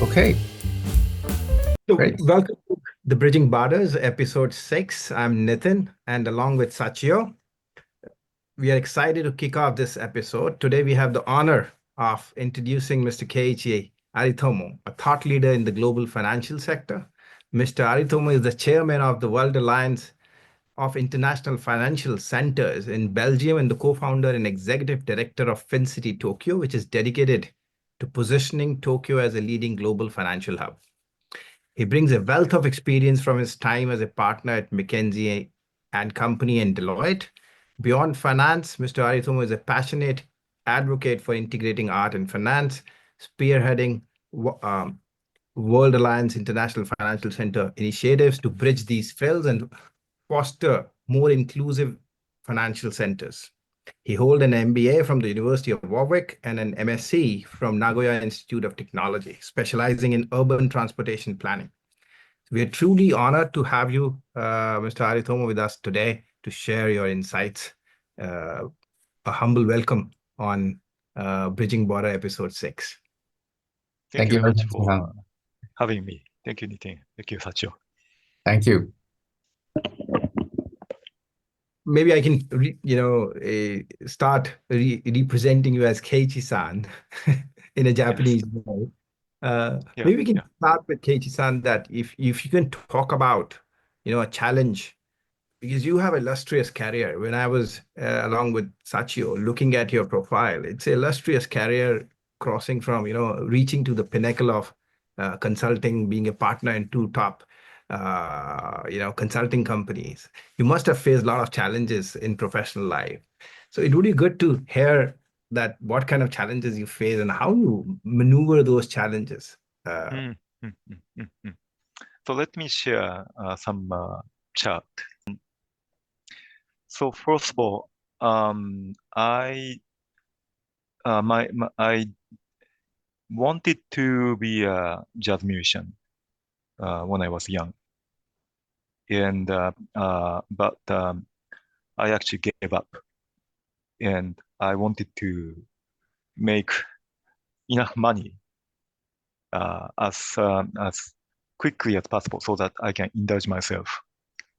Okay, So, great. welcome to the Bridging Borders, episode 6. I'm Nitin, and along with Sachio, we are excited to kick off this episode. Today, we have the honor of introducing Mr. Keiichi Aritomo, a thought leader in the global financial sector. Mr. Aritomo is the chairman of the World Alliance of International Financial Centers in Belgium and the co-founder and executive director of FinCity.Tokyo, which is dedicated to positioning Tokyo as a leading global financial hub. He brings a wealth of experience from his time as a partner at McKinsey and Company and Deloitte. Beyond finance, Mr. Aritomo is a passionate advocate for integrating art and finance, spearheading World Alliance International Financial Center initiatives to bridge these fields and foster more inclusive financial centers. He holds an MBA from the University of Warwick and an MSc from Nagoya Institute of Technology, specializing in urban transportation planning. We are truly honored to have you, Mr. Aritomo, with us today to share your insights. Uh, a humble welcome on Bridging Border Episode 6. Thank Thank you you very very much much, for Mohan. having me. Thank you, Nitin. Thank you, Sachio. Thank you. Maybe I can, start representing you as Keiichi-san in a Yes. Japanese way. Yeah. Maybe we can Yeah. start with Keiichi-san that if you can talk about, a challenge because you have illustrious career. When I was along with Sachio looking at your profile, it's an illustrious career crossing from, reaching to the pinnacle of consulting, being a partner in two top, consulting companies. You must have faced a lot of challenges in professional life. So it would be good to hear that what kind of challenges you face and how you maneuver those challenges. Uh, Mm, mm. So let me share some chart. So first of all, I wanted to be a jazz musician when I was young, and but I actually gave up, and I wanted to make enough money as quickly as possible so that I can indulge myself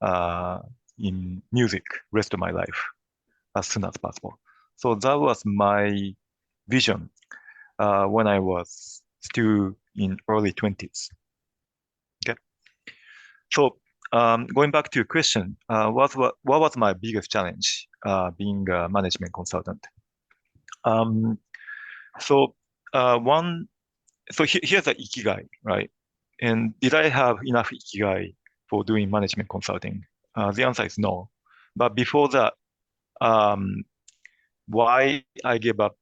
uh, in music rest of my life as soon as possible. So that was my vision when I was still in early 20s. Okay. So going back to your question, what was my biggest challenge being a management consultant? Um, so one, so here's the ikigai, right? And did I have enough ikigai for doing management consulting? The answer is no. But before that, um, why I gave up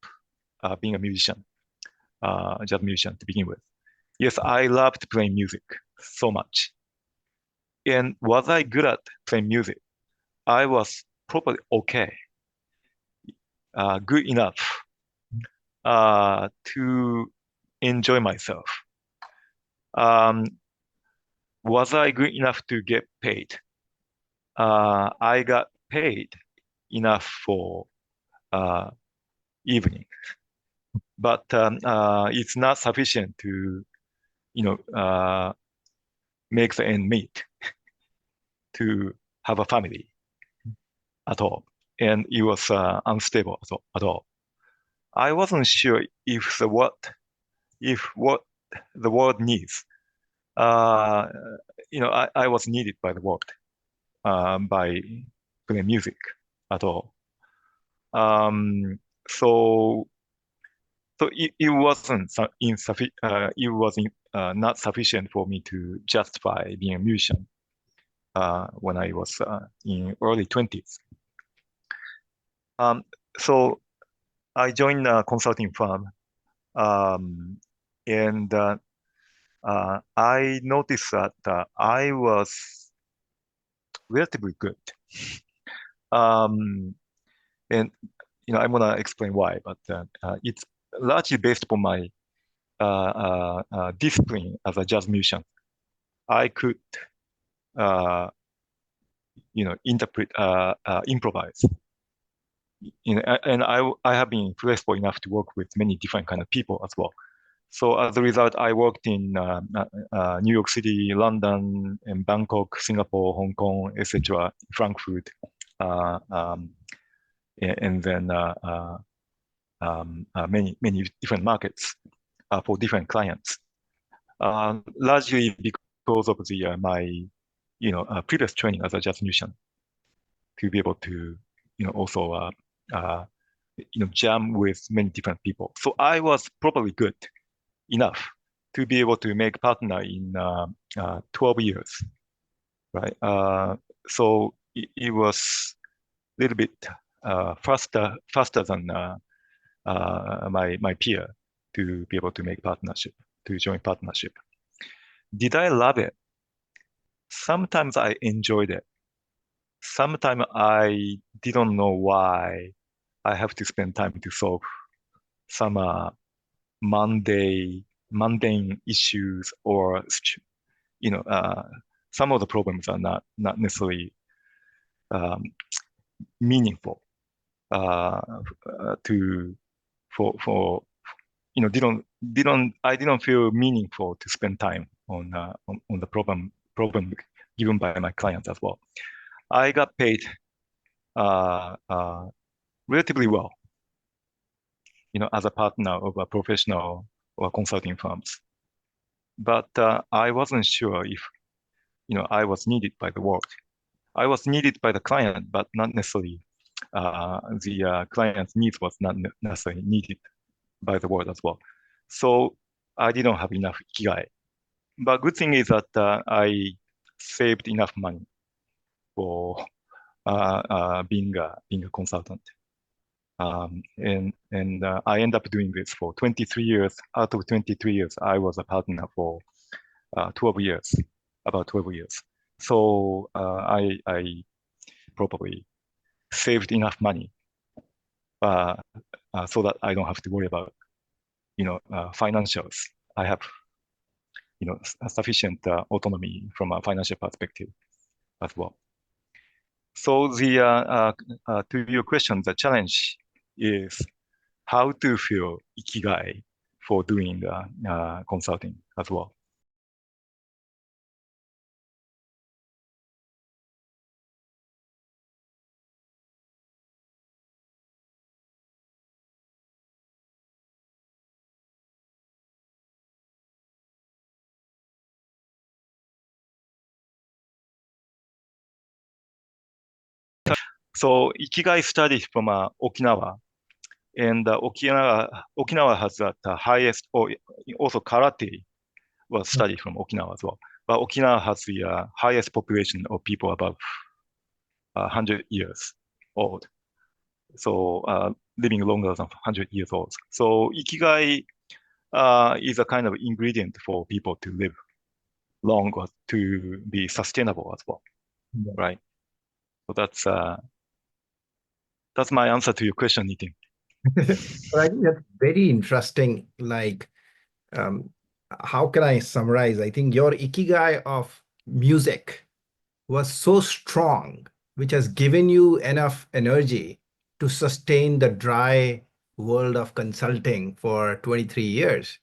being a musician, jazz musician to begin with? Yes, I loved playing music so much. And was I good at playing music? I was probably okay, good enough to enjoy myself. Um, was I good enough to get paid? I got paid enough for uh, evening, but it's not sufficient to, you know, make the end meet to have a family at all, and it was unstable at all. I wasn't sure if what the world needs. Uh, I was needed by the world by playing music at all. Um, so it wasn't it wasn't not sufficient for me to justify being a musician when I was in early 20s. Um, so I joined a consulting firm, um, and I noticed that I was relatively good. Um, and I'm gonna explain why, but it's largely based upon my discipline as a jazz musician. I could, uh, improvise. And I have been flexible enough to work with many different kind of people as well. So as a result, I worked in New York City, London, and Bangkok, Singapore, Hong Kong, etc., Frankfurt, uh, um, and then many different markets for different clients. Largely because of the my previous training as a jazz musician to be able to also uh, jam with many different people. So I was probably good enough to be able to make partner in 12 years, right? So it was a little bit faster than my peer to be able to make partnership, to join partnership. Did I love it? Sometimes I enjoyed it. Sometimes I didn't know why I have to spend time to solve some mundane issues, or you know uh, some of the problems are not necessarily um, meaningful uh, to for didn't I didn't feel meaningful to spend time on the problem given by my clients as well. I got paid uh, uh, relatively well, as a partner of a professional or consulting firms. But I wasn't sure if I was needed by the work. I was needed by the client, but not necessarily the client's needs was not necessarily needed by the world as well. So I didn't have enough ikigai. But good thing is that I saved enough money for being a consultant. And I end up doing this for 23 years. Out of 23 years, I was a partner for 12 years, about 12 years. So I probably saved enough money uh, so that I don't have to worry about financials. I have sufficient autonomy from a financial perspective as well. So to your question, the challenge is how to feel ikigai for doing consulting as well. So ikigai studies from Okinawa, and Okinawa has the highest, or also karate was studied from Okinawa as well. But Okinawa has the highest population of people above 100 years old. So living longer than 100 years old. So ikigai is a kind of ingredient for people to live long or to be sustainable as well, Yeah. right? So that's my answer to your question, Nitin. But I think that's very interesting. Like, um, how can I summarize? I think your ikigai of music was so strong, which has given you enough energy to sustain the dry world of consulting for 23 years.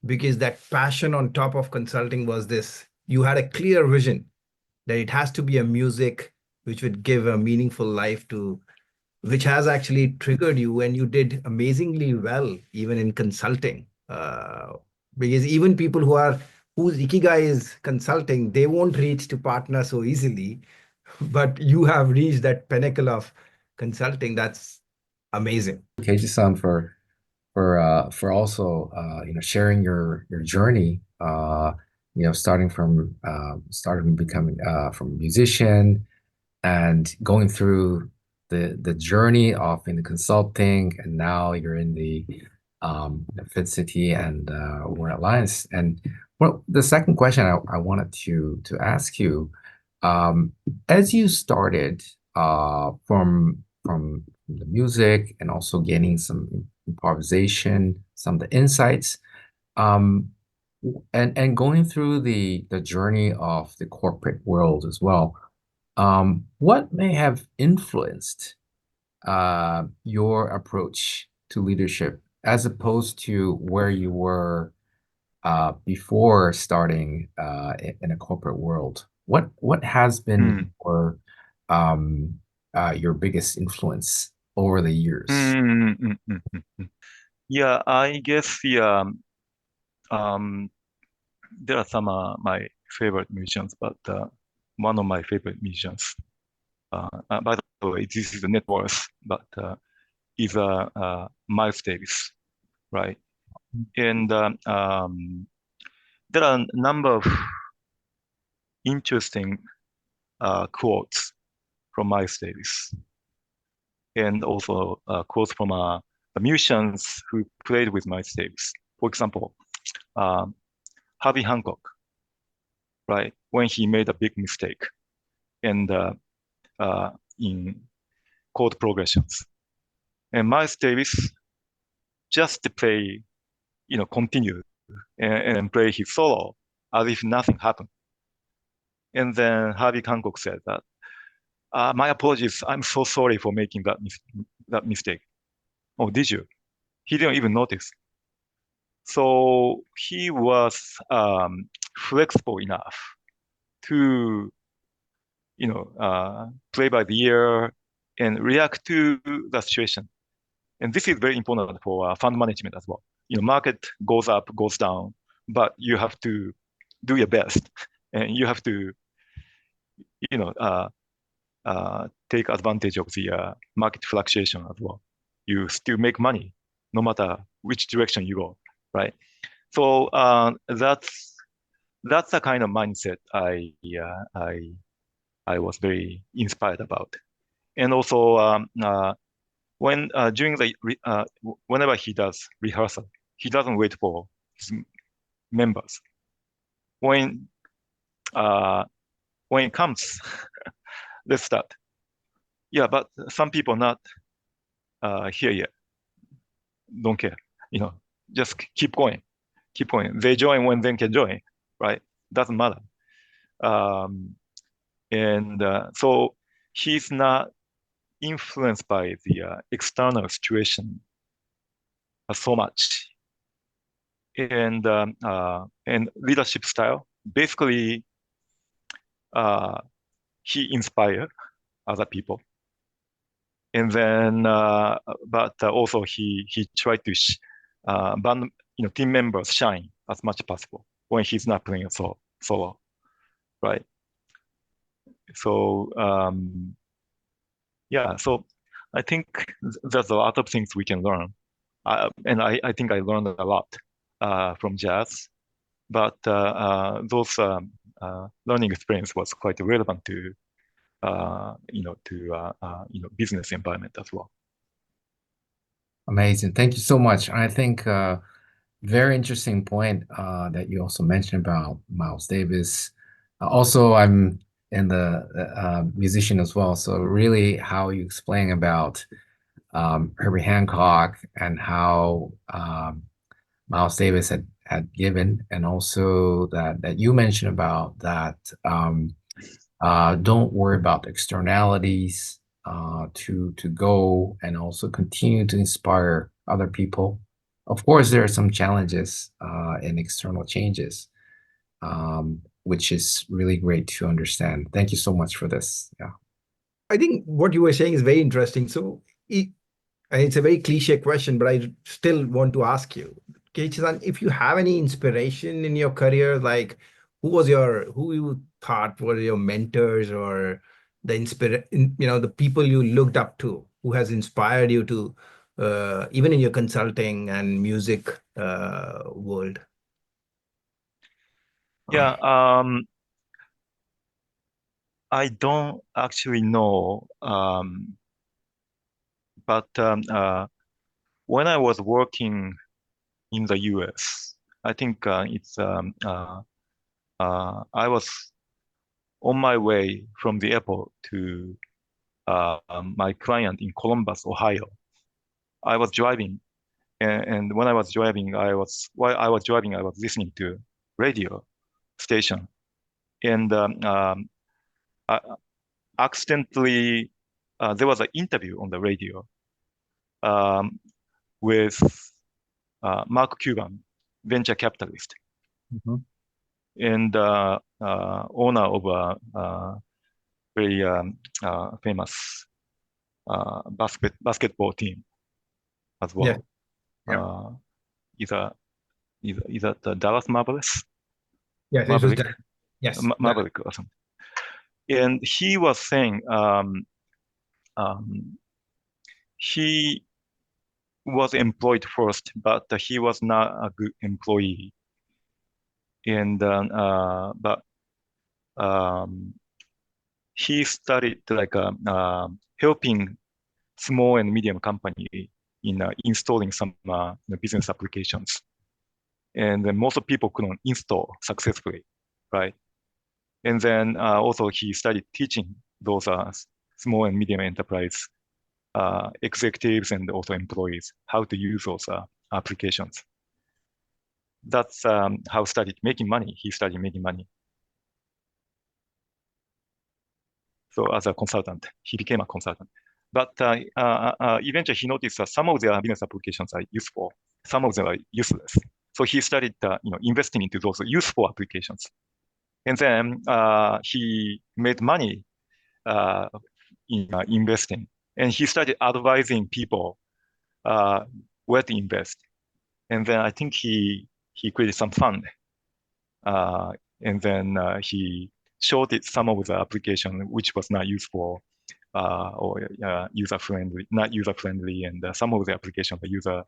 Because that passion on top of consulting was this, you had a clear vision that it has to be a music which would give a meaningful life to, which has actually triggered you, and you did amazingly well even in consulting. Because even people whose ikigai is consulting, they won't reach to partner so easily, but you have reached that pinnacle of consulting. That's amazing. Keiichi-san, for also sharing your journey, starting becoming from a musician and going through the journey of in the consulting, and now you're in the FinCity and World Alliance. And well, the second question I wanted to ask you, um, as you started from the music and also gaining some improvisation, some of the insights, um, and going through the journey of the corporate world as well. What may have influenced your approach to leadership as opposed to where you were before starting in a corporate world. What has been your biggest influence over the years? Yeah, I guess um, there are some my favorite musicians, but one of my favorite musicians, by the way, this is a net worth, but is Miles Davis, right? And there are a number of interesting quotes from Miles Davis, and also quotes from the musicians who played with Miles Davis. For example, um, Herbie Hancock, right? When he made a big mistake and uh, in chord progressions, and Miles Davis just to play, continue and play his solo as if nothing happened. And then Herbie Hancock said that, "My apologies. I'm so sorry for making that mistake." Oh, did you? He didn't even notice. So he was flexible enough to, play by the ear and react to the situation. And this is very important for fund management as well. Market goes up, goes down, but you have to do your best, and you have to, you know, take advantage of the market fluctuation as well. You still make money no matter which direction you go, right? So that's the kind of mindset I was very inspired about. And also when during the whenever he does rehearsal, he doesn't wait for his members. When uh, when it comes, let's start. Yeah, but some people not here yet. Don't care. Just keep going, keep going. They join when they can join, right? Doesn't matter. Um, and so he's not influenced by the external situation so much. And leadership style, basically, he inspired other people, and then but also he tried to band team members shine as much as possible when he's not playing a solo, right? So yeah, so I think there's a lot of things we can learn, and I think I learned a lot from jazz, but those learning experience was quite relevant to business environment as well. Amazing. Thank you so much. I think very interesting point that you also mentioned about Miles Davis. Also, I'm in the musician as well, so really how you explain about Herbie Hancock and how Miles Davis had given, and also that you mentioned about that don't worry about externalities to go and also continue to inspire other people. Of course, there are some challenges in external changes, which is really great to understand. Thank you so much for this. Yeah. I think what you were saying is very interesting. So it's a very cliche question, but I still want to ask you, Keiichi-san, if you have any inspiration in your career, like who you thought were your mentors or the people you looked up to, who has inspired you to, even in your consulting and music world? Yeah, I don't actually know, but when I was working in the US, I think I was on my way from the airport to my client in Columbus, Ohio. I was driving, and when I was driving, while I was driving, I was listening to radio station, and I accidentally there was an interview on the radio um, with Mark Cuban, venture capitalist. Mhm. and owner of a very famous basketball team as Yeah. well. Yeah. Uh, is a is that the Dallas Mavericks? Yes, it was Maverick, that. Yes, that. Maverick or something. And he was saying um, he was employed first, but he was not a good employee. And but um, he started like helping small and medium company in installing some business applications. And then most of people couldn't install successfully, right? And then also he started teaching those small and medium enterprise executives and also employees how to use those applications. That's how started making money. He started making money. So as a consultant, he became a consultant. But eventually he noticed that some of their business applications are useful, some of them are useless. So he started investing into those useful applications. And then he made money uh, in investing. And he started advising people where to invest. And then I think he created some fund. Uh, and then he showed it some of the application which was not useful or user friendly, not user friendly, and some of the applications are user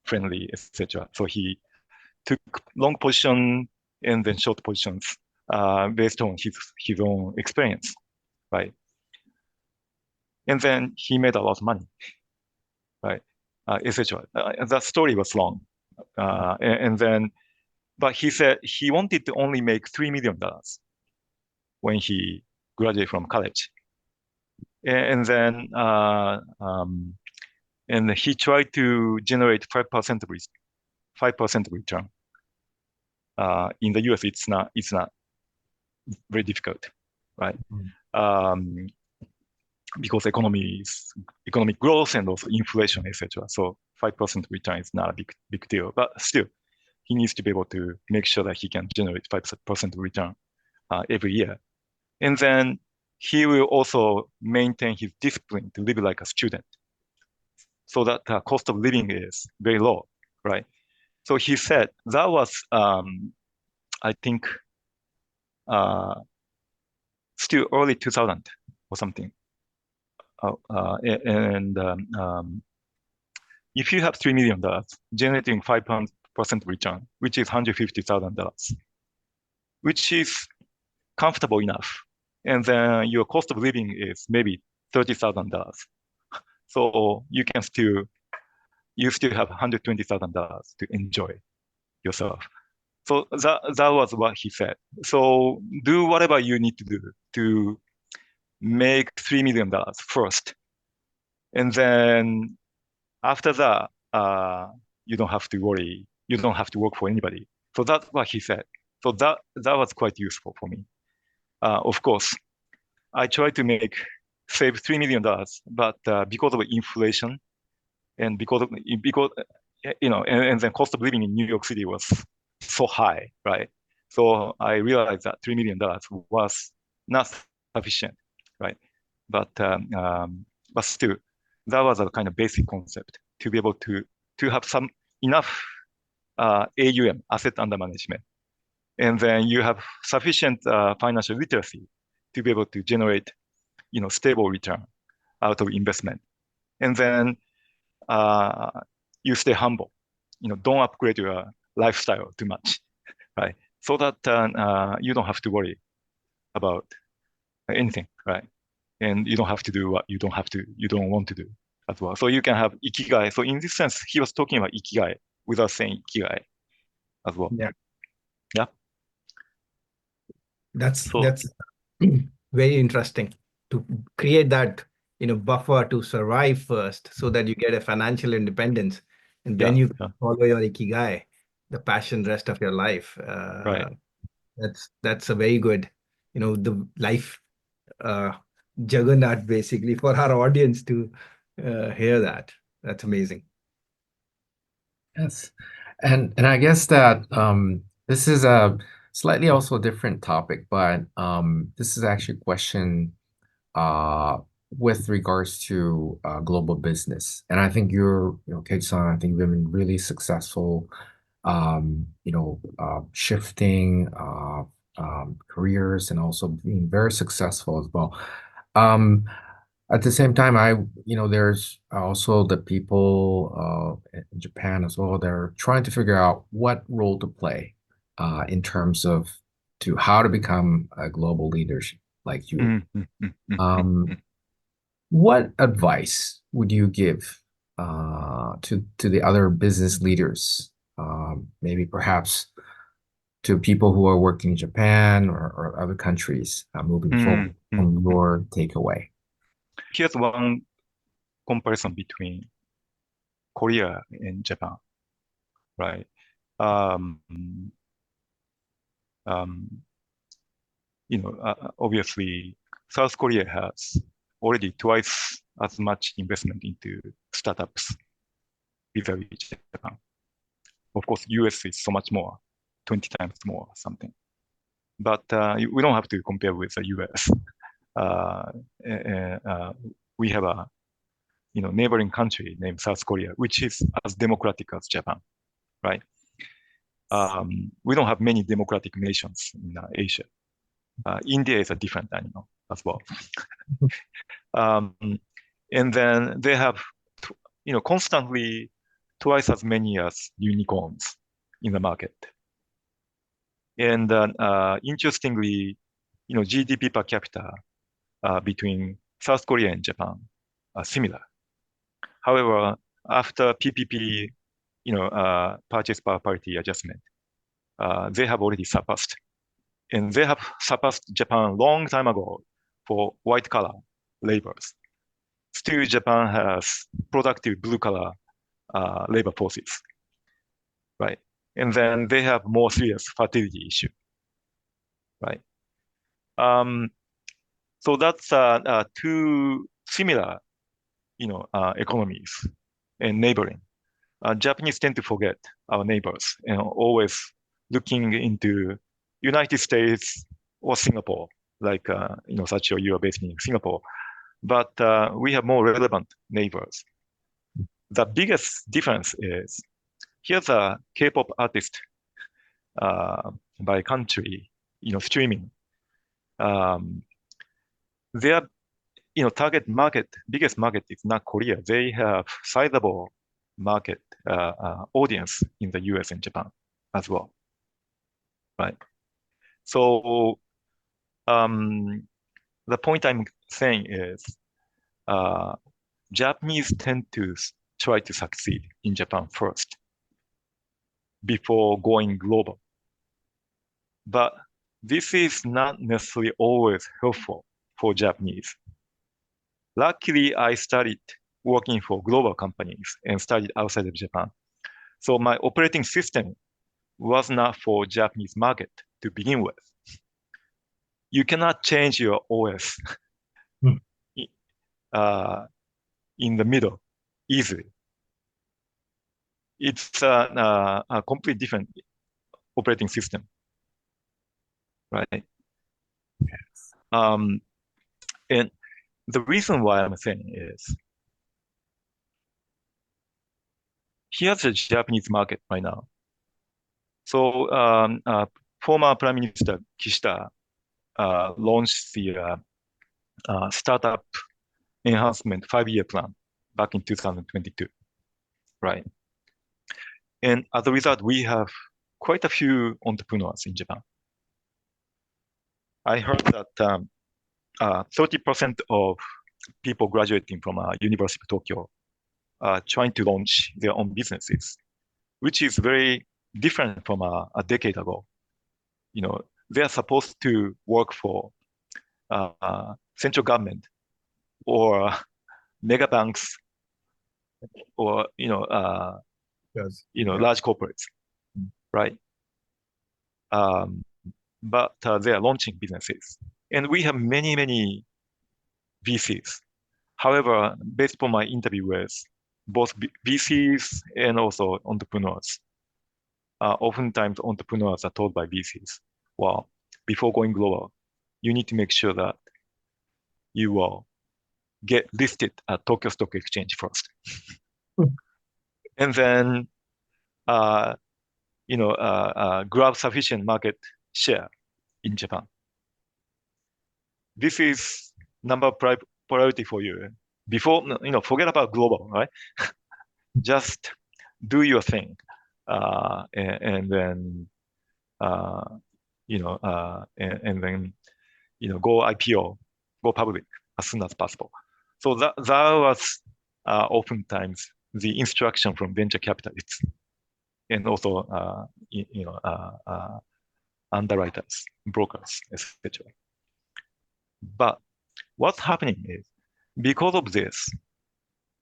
friendly, etc. So he took long position and then short positions based on his own experience, right? And then he made a lot of money, right? Etc. The story was long, and then but he said he wanted to only make $3 million when he graduated from college, and then and he tried to generate 5% return. In the US, it's not very difficult, right? Mm. Um, because economic growth and also inflation, etc. So 5% return is not a big deal, but still, he needs to be able to make sure that he can generate 5% return every year. And then he will also maintain his discipline to live like a student so that the cost of living is very low, right? So he said that was, I think, uh, still early 2000 or something. And if you have $3 million, generating 5% return, which is $150,000, which is comfortable enough. And then your cost of living is maybe $30,000. So you still have $120,000 to enjoy yourself. So that was what he said. So do whatever you need to do to make $3 million first. And then after that, you don't have to worry. You don't have to work for anybody. So that's what he said. So that was quite useful for me. Of course, I tried to save $3 million, but because of inflation and because and then cost of living in New York City was so high, right? So I realized that $3 million was not sufficient, right? But but still, that was a kind of basic concept to be able to have some enough AUM, asset under management, and then you have sufficient financial literacy to be able to generate stable return out of investment, and then uh, you stay humble. Don't upgrade your lifestyle too much, right? So that you don't have to worry about anything, right? And you don't have to do what you don't want to do as well. So you can have ikigai. So in this sense, he was talking about ikigai without saying ikigai as well. Yeah, Yeah. that's So that's very interesting to create that, buffer to survive first so that you get a financial independence and then yeah, you yeah, follow your ikigai, the passion rest of your life. right. That's a very good, the life uh, juggernaut basically for our audience to hear that. That's amazing. Yes. And I guess that This is a slightly also different topic, but this is actually a question uh, with regards to global business. And I think Keiichi-san, I think you've been really successful, shifting careers and also being very successful as well. Um, at the same time, there's also the people in Japan as well. They're trying to figure out what role to play in terms of to how to become a global leadership like you. Um, what advice would you give to the other business leaders, maybe perhaps to people who are working in Japan or other countries moving forward from your takeaway? Here's one comparison between Korea and Japan, right? Um, um, obviously, South Korea has already twice as much investment into startups vis-a-vis Japan. Of course, US is so much more, 20 times more, something. But we don't have to compare with the US. Uh, we have a neighboring country named South Korea, which is as democratic as Japan, right? We don't have many democratic nations in Asia. India is a different animal as well. Um, and then they have, constantly twice as many as unicorns in the market. And interestingly, GDP per capita between South Korea and Japan are similar. However, after PPP, purchase power parity adjustment, they have already surpassed. And they have surpassed Japan a long time ago for white collar laborers. Still, Japan has productive blue collar labor forces, right? And then they have more serious fertility issue, right? So that's two similar, economies and neighboring. Japanese tend to forget our neighbors and always looking into United States or Singapore, like, Sachio, you are based in Singapore. But we have more relevant neighbors. The biggest difference is here's a K-pop artist by country, streaming. Their, target market, biggest market is not Korea. They have sizable market audience in the US and Japan as well, right? So the point I'm saying is Japanese tend to try to succeed in Japan first before going global. But this is not necessarily always helpful for Japanese. Luckily, I started working for global companies and studied outside of Japan. So my operating system was not for Japanese market to begin with. You cannot change your OS in the middle easily. It's a completely different operating system, right? And the reason why I'm saying is here's the Japanese market right now. So former Prime Minister Kishida launched the startup enhancement 5-year plan back in 2022, right? And as a result, we have quite a few entrepreneurs in Japan. I heard that 30% of people graduating from University of Tokyo are trying to launch their own businesses, which is very different from a decade ago. They are supposed to work for central government or mega banks or Yes. large corporates, right? But they are launching businesses, and we have many VCs. However, based upon my interview with both VCs and also entrepreneurs, oftentimes entrepreneurs are told by VCs, well, before going global, you need to make sure that you will get listed at Tokyo Stock Exchange first. And then, grab sufficient market share in Japan. This is number priority for you. Before, forget about global, right? Just do your thing. And then, and then, go IPO, go public as soon as possible. So that was oftentimes the instruction from venture capitalists and also, underwriters, brokers, etc. But what's happening is, because of this,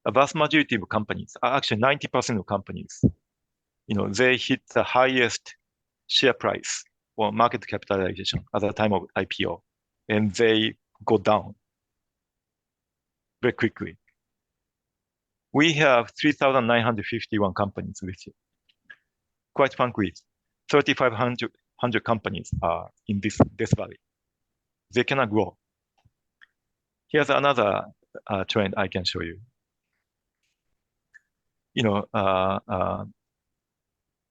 a vast majority of companies, actually 90% of companies, they hit the highest share price or market capitalization at the time of IPO, and they go down very quickly. We have 3,951 companies listed. Quite frankly, 3,500 companies are in this valley. They cannot grow. Here's another trend I can show you.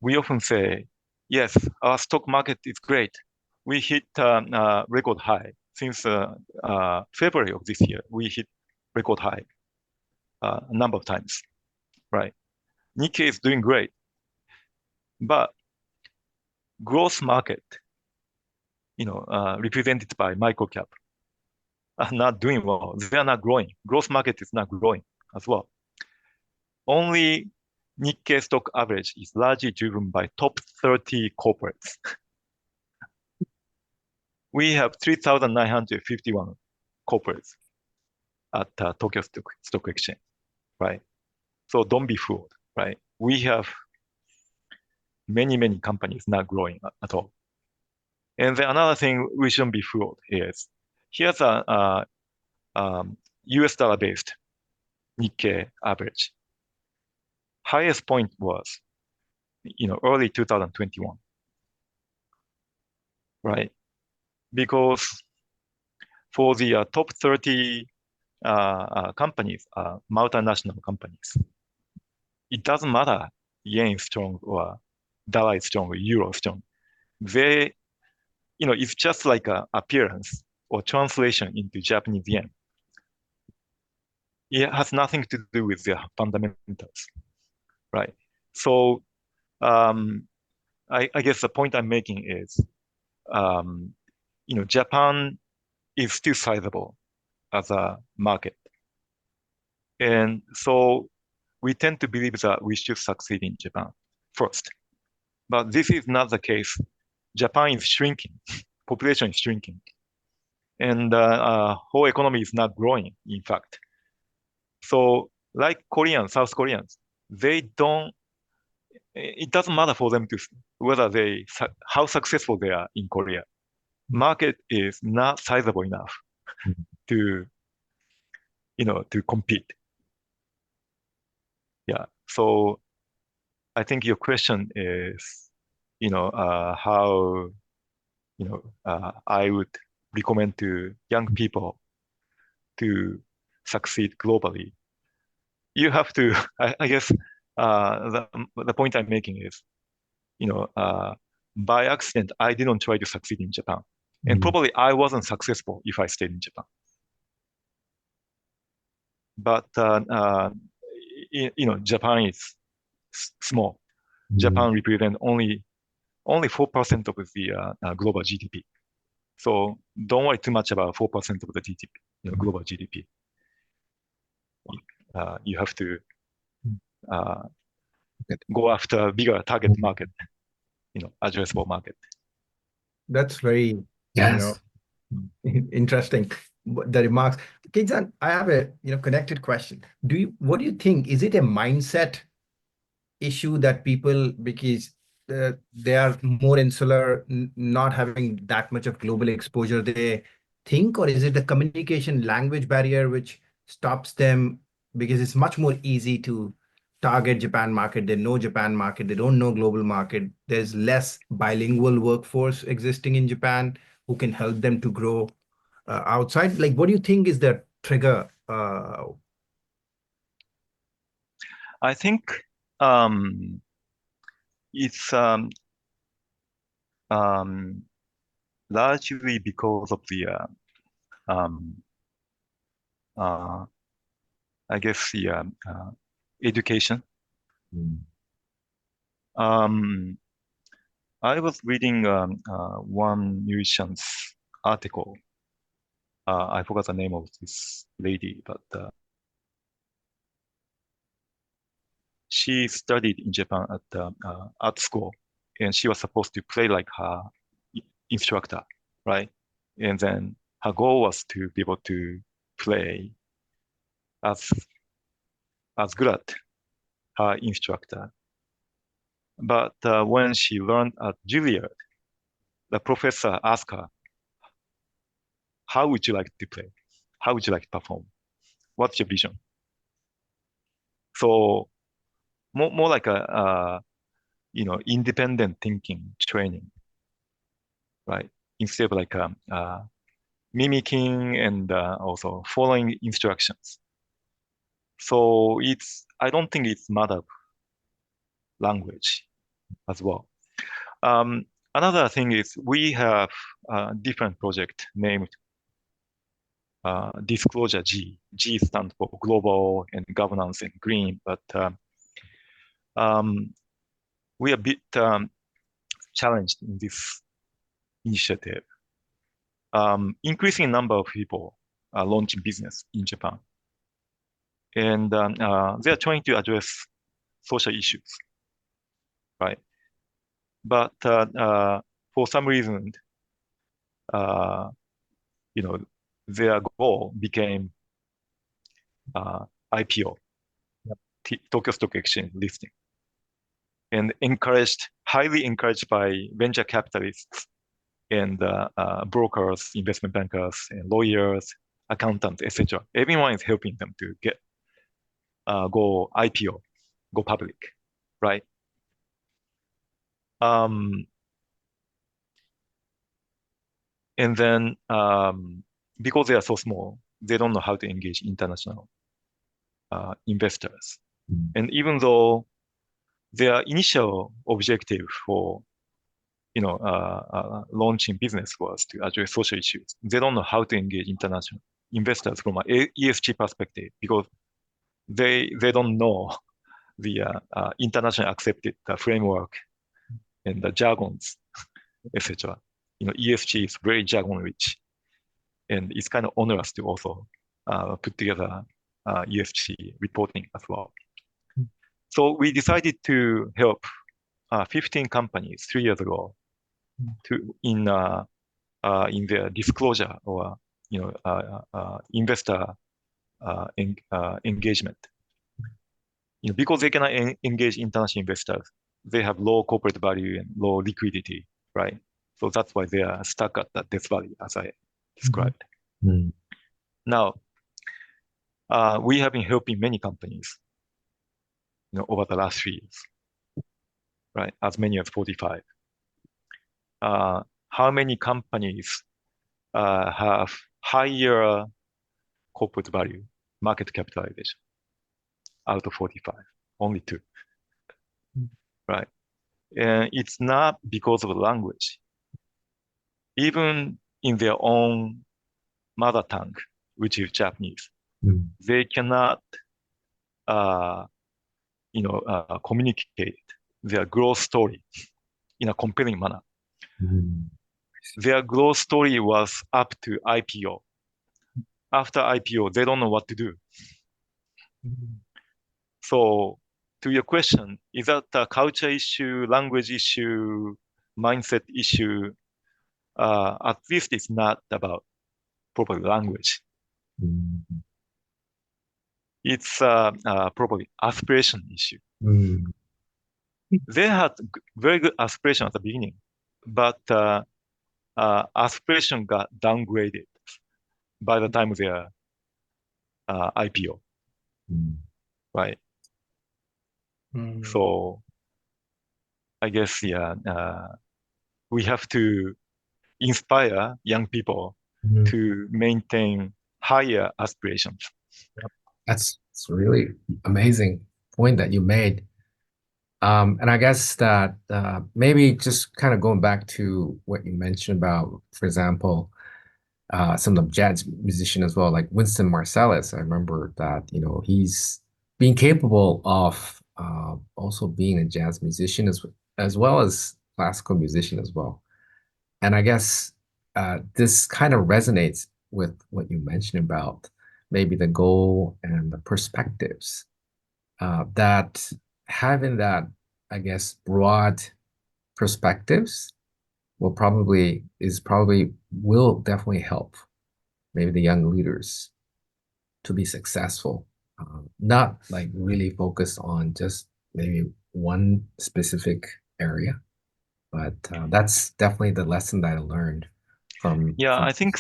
We often say, yes, our stock market is great. We hit a record high. Since February of this year, we hit record high a number of times, right? Nikkei is doing great. But growth market, represented by microcap, are not doing well. They are not growing. Growth market is not growing as well. Only Nikkei stock average is largely driven by top 30 corporates. We have 3,951 corporates at Tokyo Stock Exchange, right? So don't be fooled, right? We have many, many companies not growing at all. And then another thing we shouldn't be fooled is, here's a US dollar-based Nikkei average. Highest point was, early 2021, right? Because for the top 30 companies, multinational companies, it doesn't matter yen is strong or dollar is strong or euro is strong. They, it's just like an appearance or translation into Japanese yen. It has nothing to do with their fundamentals, right? So I guess the point I'm making is, Japan is still sizable as a market. And so we tend to believe that we should succeed in Japan first. But this is not the case. Japan is shrinking, population is shrinking. And whole economy is not growing, in fact. So like Koreans, South Koreans, it doesn't matter for them how successful they are in Korea. Market is not sizable enough to compete. Yeah. So I think your question is, how, I would recommend to young people to succeed globally. You have to, I guess, the point I'm making is, by accident, I didn't try to succeed in Japan. And probably I wasn't successful if I stayed in Japan. But, Japan is small. Japan represents only 4% of the global GDP. So don't worry too much about 4% of the GDP, global GDP. You have to go after a bigger target market, addressable market. That's very, Yes. interesting, the remarks. Keiichi-san, I have a connected question. What do you think? Is it a mindset issue that people, because they are more insular, not having that much of global exposure, they think, or is it the communication language barrier which stops them, because it's much more easy to target Japan market. They know Japan market. They don't know global market. There's less bilingual workforce existing in Japan who can help them to grow outside. Like, what do you think is the trigger? I think it's largely because of the um, I guess the education. Mm. I was reading one musician's article. I forgot the name of this lady, but she studied in Japan at art school, and she was supposed to play like her instructor, right? And then her goal was to be able to play as good at her instructor. But when she learned at Juilliard, the professor asked her, "How would you like to play? How would you like to perform? What's your vision?" So more like a independent thinking training, right? Instead of like mimicking and also following instructions. So I don't think it's matter of language as well. Another thing is we have a different project named Disclosure G. G stands for Global and Governance and Green, but um, we are a bit challenged in this initiative. Increasing number of people are launching business in Japan. And they are trying to address social issues, right? But for some reason, uh, you know, their goal became IPO, Tokyo Stock Exchange listing, and highly encouraged by venture capitalists and brokers, investment bankers, and lawyers, accountants, etc. Everyone is helping them to go IPO, go public, right? And then because they are so small, they don't know how to engage international investors. Mm. And even though their initial objective for launching business was to address social issues, they don't know how to engage international investors from an ESG perspective because they don't know the international accepted framework and the jargons, etc. ESG is very jargon rich, and it's kind of onerous to also put together ESG reporting as well. So we decided to help 15 companies 3 years ago in their disclosure or investor engagement. Because they cannot engage international investors, they have low corporate value and low liquidity, right? So that's why they are stuck at that death valley, as I described. Mm. Now, we have been helping many companies, over the last 3 years, right? As many as 45. How many companies have higher corporate value, market capitalization out of 45? Only 2, right? And it's not because of the language. Even in their own mother tongue, which is Japanese, Mm. they cannot, communicate their growth story in a compelling manner. Mm. Their growth story was up to IPO. After IPO, they don't know what to do. So, to your question, is that a culture issue, language issue, mindset issue? At least it's not about proper language. Mm. It's probably aspiration issue. Mm. They had very good aspiration at the beginning, but aspiration got downgraded by the time of their IPO, Mm. right? Mm. So I guess, yeah, we have to inspire young people Mm. to maintain higher aspirations. Yep. It's really amazing point that you made. And I guess that maybe just kind of going back to what you mentioned about, for example, some of the jazz musician as well, like Winston Marsalis. I remember that, he's being capable of also being a jazz musician as well as classical musician as well. And I guess this kind of resonates with what you mentioned about maybe the goal and the perspectives that having that, I guess, broad perspectives will probably will definitely help maybe the young leaders to be successful. Not like really focused on just maybe one specific area, but that's definitely the lesson that I learned Yeah, from I think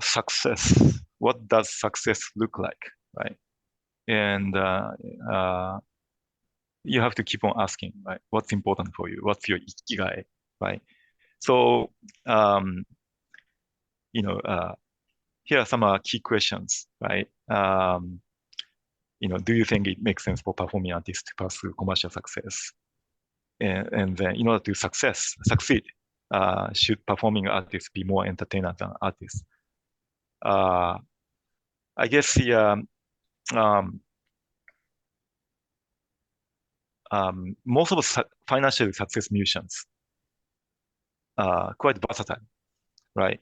success, what does success look like, right? And uh, you have to keep on asking, right? What's important for you? What's your ikigai, right? So, um, you know, uh, here are some key questions, right? Do you think it makes sense for performing artists to pursue commercial success? And then in order to succeed, should performing artists be more entertainers than artists? Uh, I guess um, most of the financial success musicians are quite versatile, right?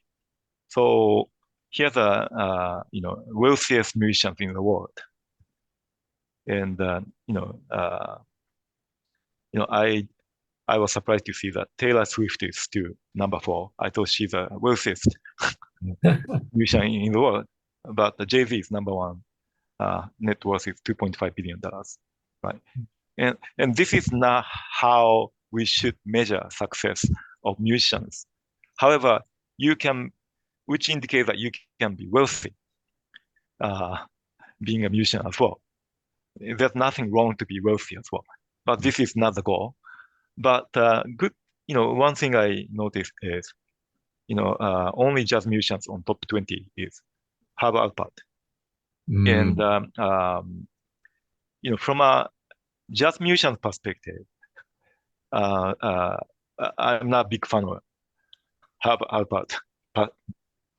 So here's wealthiest musicians in the world, and I was surprised to see that Taylor Swift is still number 4. I thought she's the wealthiest musician in the world, but Jay-Z is number 1. Net worth is $2.5 billion, right? And this is not how we should measure success of musicians. However, which indicates that you can be wealthy, uh, being a musician as well. There's nothing wrong to be wealthy as well, but this is not the goal. But one thing I noticed is, only jazz musicians on top 20 is have output. And Mm. from a jazz musician perspective, uh, uh, I'm not a big fan of have output, but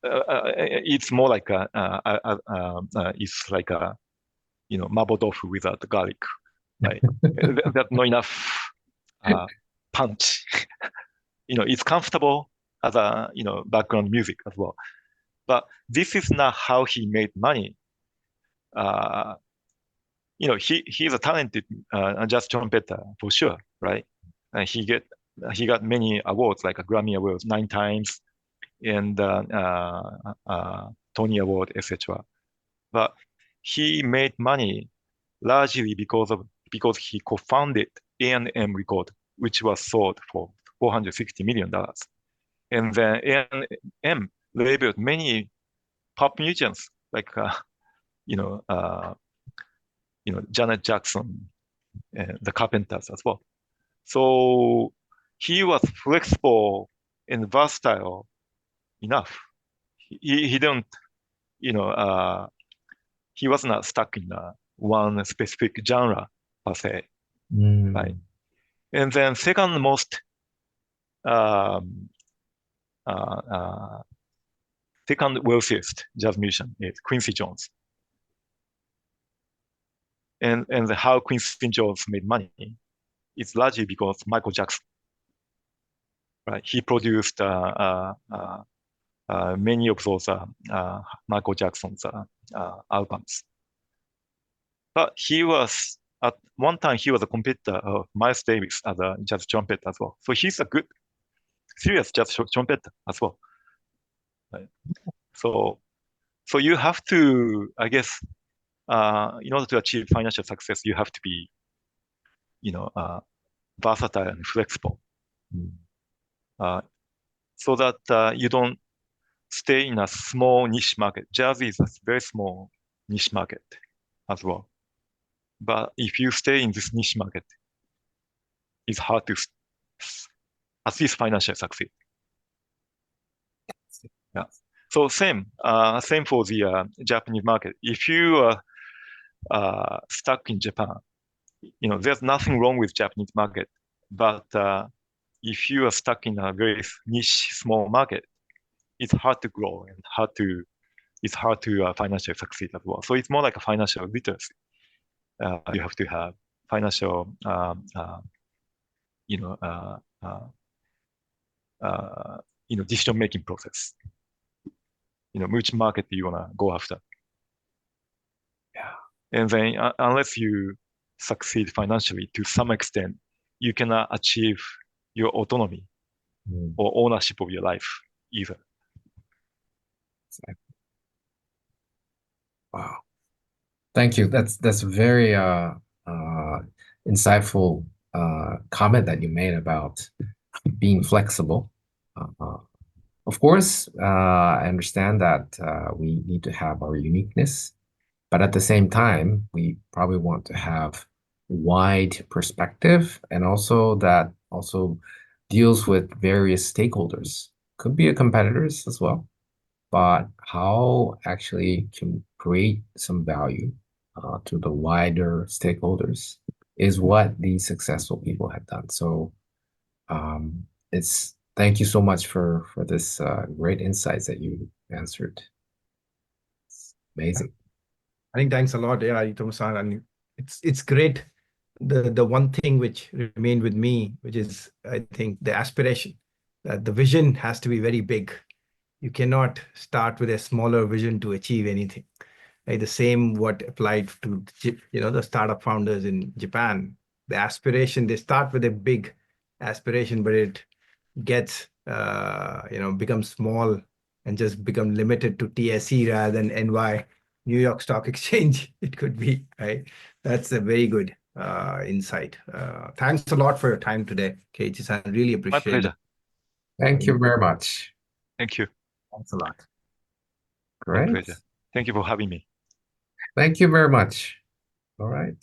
it's more like it's like a mapo tofu without garlic, right? That's not enough uh, punch. It's comfortable as a background music as well. But this is not how he made money. Uh, he's a talented jazz trumpeter for sure, right? And he got many awards like a Grammy Awards 9 times and Tony Award, etc. But he made money largely because he co-founded A&M Record, which was sold for $460 million. And then A&M labeled many pop musicians like you know uh, Janet Jackson and the Carpenters as well. So he was flexible and versatile enough. He didn't you know he was not stuck in one specific genre per se, right? Mm. And then second most um, uh, uh, second wealthiest jazz musician is Quincy Jones. And how Quincy Jones made money is largely because Michael Jackson, right? He produced many of those Michael Jackson's albums. But at one time, he was a competitor of Miles Davis as a jazz trumpet as well. So he's a good, serious jazz trumpeter as well. Right? So, so you have to, I guess, in order to achieve financial success, you have to be, you know, uh, versatile and flexible, Mm. uh, so that you don't stay in a small niche market. Jazz is a very small niche market as well. But if you stay in this niche market, it's hard to at least financially succeed. Yeah. So same for the Japanese market. If you are stuck in Japan, there's nothing wrong with Japanese market, but if you are stuck in a very niche small market, it's hard to grow and it's hard to financially succeed as well. So it's more like a financial literacy. You have to have financial, decision-making process. Which market do you want to go after? Yeah. And then unless you succeed financially to some extent, you cannot achieve your autonomy or ownership of your life either. Wow. Thank you. That's very insightful comment that you made about being flexible. Of course, I understand that we need to have our uniqueness, but at the same time, we probably want to have wide perspective and also that also deals with various stakeholders. Could be a competitors as well, but how actually can create some value to the wider stakeholders is what these successful people have done. So it's thank you so much for this great insights that you answered. It's amazing. I think thanks a lot, yeah, Aritomo-san. And it's great. The one thing which remained with me, which is I think the aspiration, that the vision has to be very big. You cannot start with a smaller vision to achieve anything. Like the same what applied to the startup founders in Japan. The aspiration, they start with a big aspiration, but it gets becomes small and just become limited to TSE rather than NY, New York Stock Exchange. It could be, right? That's a very good insight. Thanks a lot for your time today, Keiichi-san. Really My appreciate pleasure. it. Thank you very much. Thank you. Thanks a lot. My Great. pleasure. Thank you for having me. Thank you very much. All right.